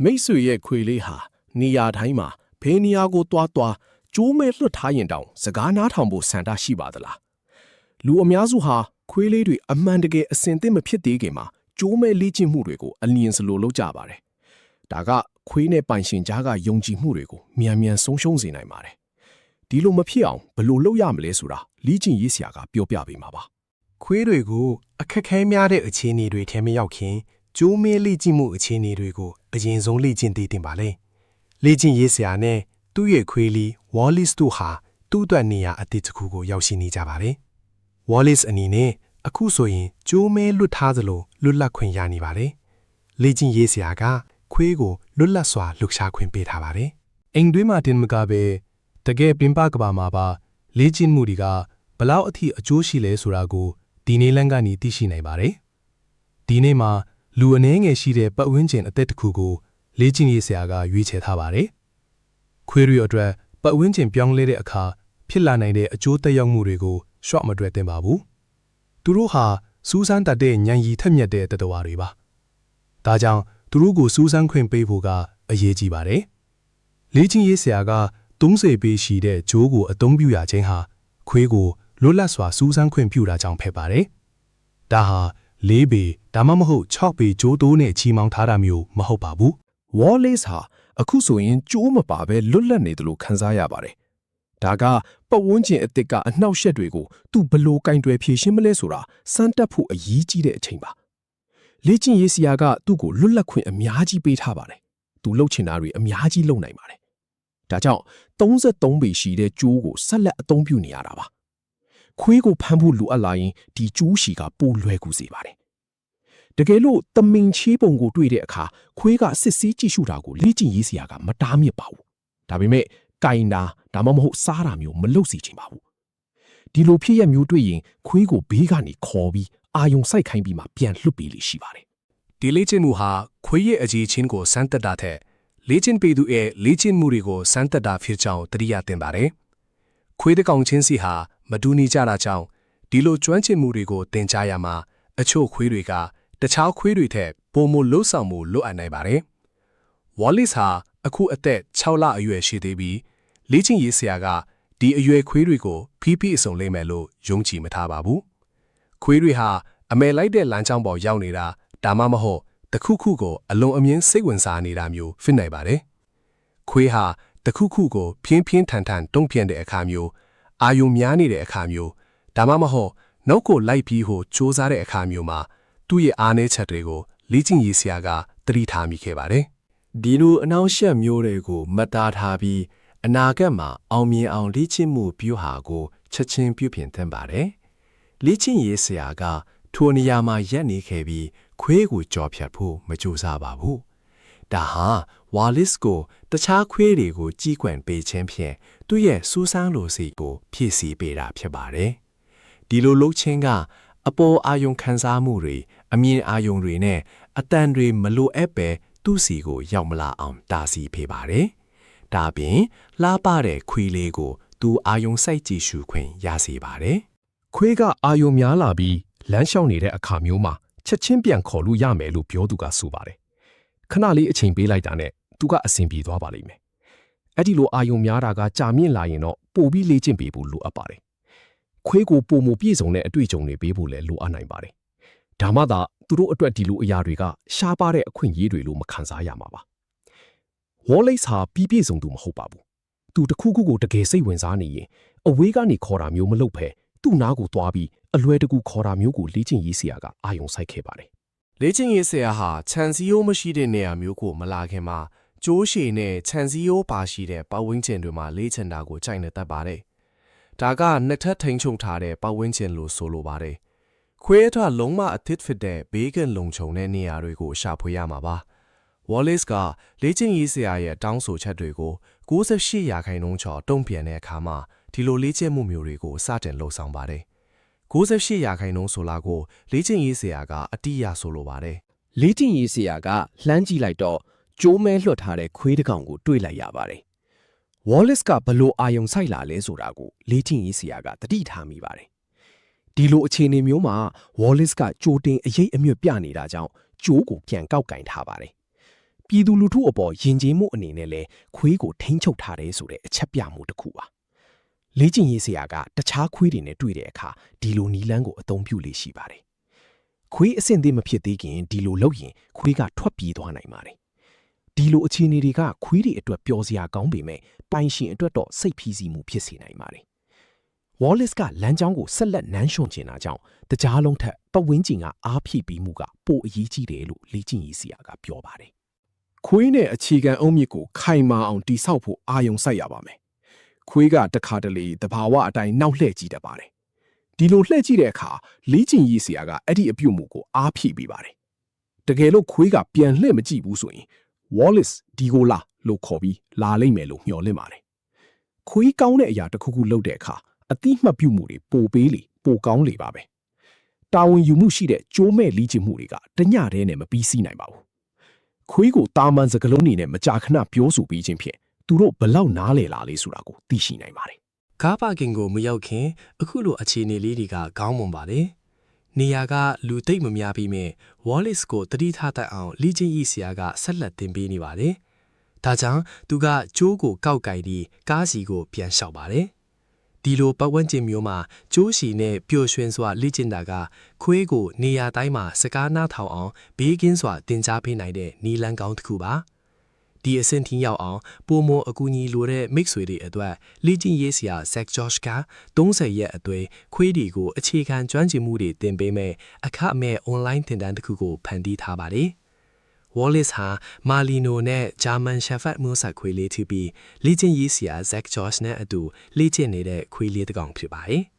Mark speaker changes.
Speaker 1: မိတ်ဆွေရဲ့ခွေလေးဟာနေရာတိုင်းမှာဘယ်နေရာကိုတွားကျိုးမဲလွတ်ထားရင်တောင်စကားနားထောင်ဖို့ဆန္ဒရှိပါသလားလူအများစုဟာခွေးလေးတွေအမှန်တကယ်အစင်သင့်မဖြစ်သေးခင်မှာကျိုးမဲလေ့ကျင့်မှုတွေကိုအလျင်စလိုလုပ်ကြပါတယ်ဒါကခွေးနဲ့ပိုင်ရှင်ကြားကယုံကြည်မှုတွေကိုမြန်ဆုံးရှုံးစေနိုင်ပါတယ်ဒီလိုမဖြစ်အောင်ဘယ်လိုလုပ်ရမလဲဆိုတာလေ့ကျင့်ရေးဆရာကပြောပြပေးမှာပါ
Speaker 2: ခွေးတွေကိုအခက်ခဲများတဲ့အခြေအနေတွေထဲမရောက်ခင်ကျိုးမဲလေ့ကျင့်မှုအခြေအနေတွေကိုအရင်ဆုံးလေ့ကျင့်သိသင့်ပါလေလေ့ကျင့်ရေးဆရာနဲ့သူ့ရဲ့ခွေးလီ Wallace တို့ဟာသူ့အတွက်နေရာအသစ်တစ်ခုကိုရောက်ရှိနေကြပါတယ် Wallace အနေနဲ့အခုဆိုရင်ကျိုးမဲလွတ်ထားသလိုလွတ်လပ်ခွင့်ရနေပါတယ်လေ့ကျင့်ရေးဆရာကခွေးကိုလွတ်လပ်စွာလှုပ်ရှားခွင့်ပေးထားပါတယ်အိမ်တွင်းမှာတင်မကပဲတကယ်ပြင်ပကဘာမှာပါလေ့ကျင့်မှုတွေကဘလောက်အထိအကျိုးရှိလဲဆိုတာကိုဒီနေ့လမ်းကနေသိရှိနိုင်ပါတယ်ဒီနေ့မှာလူအနှဲငယ်ရှိတဲ့ပတ်ဝန်းကျင်အသက်တစ်ခုကိုလေ့ကျင့်ရေးဆရာကရွေးချယ်ထားပါတယ်ခွေးတွေအတွက်ပတ်ဝန်းကျင်ပြောင်းလဲတဲ့အခါဖြစ်လာနိုင်တဲ့အကျိုးသက်ရောက်မှုတွေကိုရှော့မတွက်သင့်ပါဘူးသူတို့ဟာစူးစမ်းတတ်တဲ့ဉာဏ်ရည်ထက်မြက်တဲ့တတဝါတွေပါဒါကြောင့်သူတို့ကိုစူးစမ်းခွင့်ပေးဖို့ကအရေးကြီးပါတယ်လေ့ကျင့်ရေးဆရာက30ပေရှိတဲ့ဂျိုးကိုအသုံးပြုရခြင်းဟာခွေးကိုလွတ်လပ်စွာစူးစမ်းခွင့်ပြုတာကြောင့်ဖြစ်ပါတယ်ဒါဟာ4ပေဒါမှမဟုတ်6ပေဂျိုးတိုးနဲ့ချီမောင်းထားတာမျိုးမဟုတ်ပါဘူး
Speaker 1: Wallace ဟာအခုဆိုရင်ကျိုးမပါပဲလွတ်လပ်နေတယ်လို့ခန်းစားရပါတယ်ဒါကပတ်ဝန်းကျင်အသစ်ကအနှောက်အယှက်တွေကိုသူဘလို့ကင်တွယ်ဖြေရှင်းမလဲဆိုတာစမ်းတက်ဖို့အရေးကြီးတဲ့အချိန်ပါလေ့ကျင့်ရေးဆရာကသူ့ကိုလွတ်လပ်ခွင့်အများကြီးပေးထားပါတယ်သူလှုပ်ချင်တာတွေအများကြီးလုပ်နိုင်ပါတယ်ဒါကြောင့်33ပေရှိတဲ့ကျိုးကိုဆက်လက်အသုံးပြုနေရတာပါခွေးကိုဖမ်းဖို့လိုအပ်လာရင်ဒီကျိုးရှည်ကပိုလွယ်ကူစေပါတယ်တကယ်လို့တမင်ချေးပုံကိုတွေ့တဲ့အခါခွေးကစစ်ဆေးကြည့်ရှုတာကိုလေ့ကျင့်ရေးဆရာကမတားမြစ်ပါဘူးဒါပေမဲ့ကင်တာဒါမှမဟုတ်စားတာမျိုးမလုပ်စီချင်ပါဘူးဒီလိုဖြစ်ရမျိုးတွေ့ရင်ခွေးကိုဘေးကနေခေါ်ပြီးအာယုံစိုက်ခိုင်းပြီးမှပြန်လွှတ်ပေးလိမ့်ရှိပါတယ်
Speaker 2: ဒီလေ့ကျင့်မှုဟာခွေးရဲ့အကြီးချင်းကိုစမ်းသပ်တာထက်လေ့ကျင့်ပေးသူရဲ့လေ့ကျင့်မှုတွေကိုစမ်းသပ်တာဖြစ်ကြောင်းသတိရသင့်ပါတယ်ခွေးတစ်ကောင်ချင်းစီဟာမတူညီကြတာကြောင့်ဒီလိုကျွမ်းကျင်မှုတွေကိုသင်ကြားရမှာအချို့ခွေးတွေကတခြားခွေးတွေထက်ပိုမိုလှုပ်ဆောင်မှုလိုအပ်နိုင်ပါတယ်။ Wallace ဟာအခုအသက်6လအရွယ်ရှိသေးပြီးလေ့ကျင့်ရေးဆရာကဒီအရွယ်ခွေးတွေကိုဖိအစုံလိမ့်မယ်လို့ယုံကြည်မထားပါဘူး။ခွေးတွေဟာအမယ်လိုက်တဲ့လမ်းကြောင်းပေါ်ရောက်နေတာဒါမှမဟုတ်တခုခုကိုအလွန်အမြင်စိတ်ဝင်စားနေတာမျိုးဖြစ်နိုင်ပါတယ်။ခွေးဟာတခုခုကိုပြင်းထန်တုံ့ပြန်တဲ့အခါမျိုးအာယုံများနေတဲ့အခါမျိုးဒါမှမဟုတ်နှုတ်ကိုလိုက်ပြီးဟိုစူးစမ်းတဲ့အခါမျိုးမှာသူ့ရဲ့အားနည်းချက်တွေကိုလေ့ကျင့်ရေးဆရာကသတိထားမိခဲ့ပါတယ်
Speaker 3: ။ဒီလိုအနှောင့်အယှက်မျိုးတွေကိုမှတ်သားထားပြီးအနာဂတ်မှာအောင်မြင်အောင်လေ့ကျင့်မှုပြုဟာကိုချက်ချင်းပြုပြင်သင့်ပါတယ်။လေ့ကျင့်ရေးဆရာကထိုနေရာမှာရပ်နေခဲ့ပြီးခွေးကိုကြော်ဖြတ်ဖို့မကြိုးစားပါဘူး။ဒါဟာ Wallace ကိုတခြားခွေးတွေကိုကြီးကွယ်ပေးခြင်းဖြင့်သူ့ရဲ့စူးစမ်းလိုစိတ်ကိုဖြည့်ဆည်းပေးတာဖြစ်ပါတယ်။ဒီလိုလုပ်ခြင်းကအပေါ်အာယုံခံစားမှုတွေအမြင်အာယုံတွေနဲ့အတန်တွေမလိုအပ်ပဲသူ့စီကိုရောက်မလာအောင်တားဆီးပေးပါတယ်။ဒါပြင်လှပတဲ့ခွေးလေးကိုသူအာယုံစိုက်ကြည့်ရှုခွင့်ရစေပါတယ်
Speaker 1: ။ခွေးကအာယုံများလာပြီးလမ်းလျှောက်နေတဲ့အခါမျိုးမှာချက်ချင်းပြန်ခေါ်လို့ရမယ်လို့ပြောသူကဆိုပါတယ်။ခဏလေးအချိန်ပေးလိုက်တာနဲ့သူကအဆင်ပြေသွားပါလိမ့်မယ်။အဲ့ဒီလိုအာယုံများတာကကြာမြင့်လာရင်တော့ပိုပြီးလေ့ကျင့်ပေးဖို့လိုအပ်ပါတယ်။ခွေးကိုပုံမပြည့်စုံတဲ့အတွေ့အကြုံတွေပေးဖို့လည်းလိုအပ်နိုင်ပါတယ်။ဒါမှသာသူတို့အတွက်ဒီလိုအရာတွေကရှားပါတဲ့အခွင့်အရေးတွေလို့မခံစားရမှာပါ။ Wallace ဟာပြည့်စုံသူမဟုတ်ပါဘူး။သူတခုခုကိုတကယ်စိတ်ဝင်စားနေရင်အဝေးကနေခေါ်တာမျိုးမလုပ်ဘဲသူ့နားကိုသွားပြီးအလွယ်တကူခေါ်တာမျိုးကိုလေ့ကျင့်ရေးဆရာကအာယုံစိုက်ခဲ့ပါတယ်
Speaker 3: ။လေ့ကျင့်ရေးဆရာဟာခြံစည်းရိုးမရှိတဲ့နေရာမျိုးကိုမလာခင်မှာကျိုးရှည်နဲ့ခြံစည်းရိုးပါရှိတဲ့ပတ်ဝန်းကျင်တွေမှာလေ့ကျင့်တာကိုကြိုက်နေတတ်ပါတယ်။ဒါကနှစ်ထပ်ထိန်ချုံထားတဲ့ပတ်ဝန်းကျင်လို့ဆိုလိုပါတယ်။ခွေးအတွက်လုံးမအသစ်ဖြစ်တဲ့ဘေးကင်းလုံခြုံတဲ့နေရာတွေကိုရှာဖွေရမှာပါ။ Wallace ကလေ့ကျင့်ရေးဆရာရဲ့တောင်းဆိုချက်တွေကို98%ကျော်တုံ့ပြန်တဲ့အခါမှာဒီလိုလေ့ကျင့်မှုမျိုးတွေကိုစတင်လှုပ်ဆောင်ပါတယ်။98%ဆိုလာကိုလေ့ကျင့်ရေးဆရာကအတိအရဆိုလိုပါတယ်
Speaker 4: ။လေ့ကျင့်ရေးဆရာကလှမ်းကြည့်လိုက်တော့ကျိုးမဲလွှတ်ထားတဲ့ခွေးတစ်ကောင်ကိုတွေ့လိုက်ရပါတယ်။ Wallace ကဘလို့အာယုံစိုက်လာလဲဆိုတာကိုလေ့ကျင့်ရေးဆရာကသတိထားမိပါတယ်။ဒီလိုအခြေအနေမျိုးမှာ Wallace ကကြိုတင်အရေးအမြွတ်ပြနေတာကြောင့်ကျိုးကိုပြန်ကောက်ကင်ထားပါတယ်။ ပြည်သူလူထုအပေါ်ယဉ်ကျေးမှုအနေနဲ့လည်းခွေးကိုထိန်းချုပ်ထားတယ်ဆိုတဲ့အချက်ပြမှုတစ်ခုပါလေ့ကျင့်ရေးဆရာကတခြားခွေးတွေနဲ့တွေ့တဲ့အခါဒီလိုနီလန်းကိုအသုံးပြုလေ့ရှိပါတယ်ခွေးအဆင့်သေးမဖြစ်သေးခင်ဒီလိုလုပ်ရင်ခွေးကထွက်ပြေးသွားနိုင်ပါတယ်ဒီလိုအခြေအနေတွေကခွေးတွေအတွက်ပျော်စရာကောင်းပေမဲ့ပိုင်ရှင်အတွက်တော့စိတ်ဖိစီးမှုဖြစ်စေနိုင်ပါတယ်Wallace ကလမ်းကြောင်းကိုဆက်လက်နမ်းရှုံချင်တာကြောင့်တကြားလုံးထက်ပတ်ဝန်းကျင်ကအားဖြည့်ပြီးမှုကပိုအရေးကြီးတယ်လို့လေ့ကျင့်ရေးဆရာကပြောပါတယ်
Speaker 1: ။ခွေးနဲ့အခြေခံအုံမြစ်ကိုခိုင်မာအောင်တိဆောက်ဖို့အာရုံစိုက်ရပါမယ်။ခွေးကတခါတလေတဘာဝအတိုင်းနောက်လှည့်ကြည့်တတ်ပါတယ်။ဒီလိုလှည့်ကြည့်တဲ့အခါလေ့ကျင့်ရေးဆရာကအဲ့ဒီအပြုတ်မှုကိုအားဖြည့်ပေးပါတယ်။တကယ်လို့ခွေးကပြန်လှည့်မကြည့်ဘူးဆိုရင် Wallace ဒီကိုလာလို့ခေါ်ပြီးလာလိမ့်မယ်လို့မျှော်လင့်ပါတယ်။ခွေးကောင်းတဲ့အရာတစ်ခုခုလုပ်တဲ့အခါအတိမှတ်ပြုမှုတွေပိုပေးလေပိုကောင်းလေပါပဲတာဝန်ယူမှုရှိတဲ့ကြိုးမဲ့လေ့ကျင့်မှုတွေကတညတည်းနဲ့မပြီးစီးနိုင်ပါဘူးခွေးကိုတာမန်စကလုံးနေနဲ့မကြာခဏပြောဆိုပြီးခြင်းဖြင့်သူတို့ဘလောက်နားလေလာလေးဆိုတာကိုသိရှိနိုင်ပါတယ်
Speaker 3: ကားပါကင်ကိုမရောက်ခင်အခုလိုအခြေအနေလေးတွေကခေါင်းမွန်ပါတယ်နေရာကလူသိပ်မများပြီးမြဲ Wallace ကိုတတိထားတတ်အောင်လေ့ကျင့်ရေးဆရာကဆက်လက်သင်ပေးနေပါတယ်ဒါကြောင့်သူကကြိုးကိုကောက်ကိုက်ပြီးကားစီကိုပြန်လျှောက်ပါတယ်ဒီလိုပတ်ဝန်းကျင်မျိုးမှာကျိုးရှည်နဲ့ပျော်ရွှင်စွာလေ့ကျင့်တာကခွေးကိုနေရာတိုင်းမှာစကားနားထောင်အောင်ဘေးကင်းစွာတင် जा ပေးနိုင်တဲ့နီလန်းကောင်းတစ်ခုပါဒီအဆင့်ထိရောက်အောင်ပိုမိုအကူအညီလိုတဲ့မိတ်ဆွေတွေအတွက်လေ့ကျင့်ရေးဆရာ Zach Josh က30ရက်အတွင်းခွေးတွေကိုအခြေခံကျွမ်းကျင်မှုတွေသင်ပေးမဲ့အခမဲ့ online သင်တန်းတစ်ခုကိုဖန်တီးထားပါတယ်Wallace ဟာမာလီနိုနဲ့ဂျာမန်ရှက်ဖတ်မျိုးဆက်ခွေးလေးထူပြီးလေ့ကျင့်ရေးဆရာ Zach Josh နဲ့အတူလေ့ကျင့်နေတဲ့ခွေးလေးတစ်ကောင်ဖြစ်ပါတယ်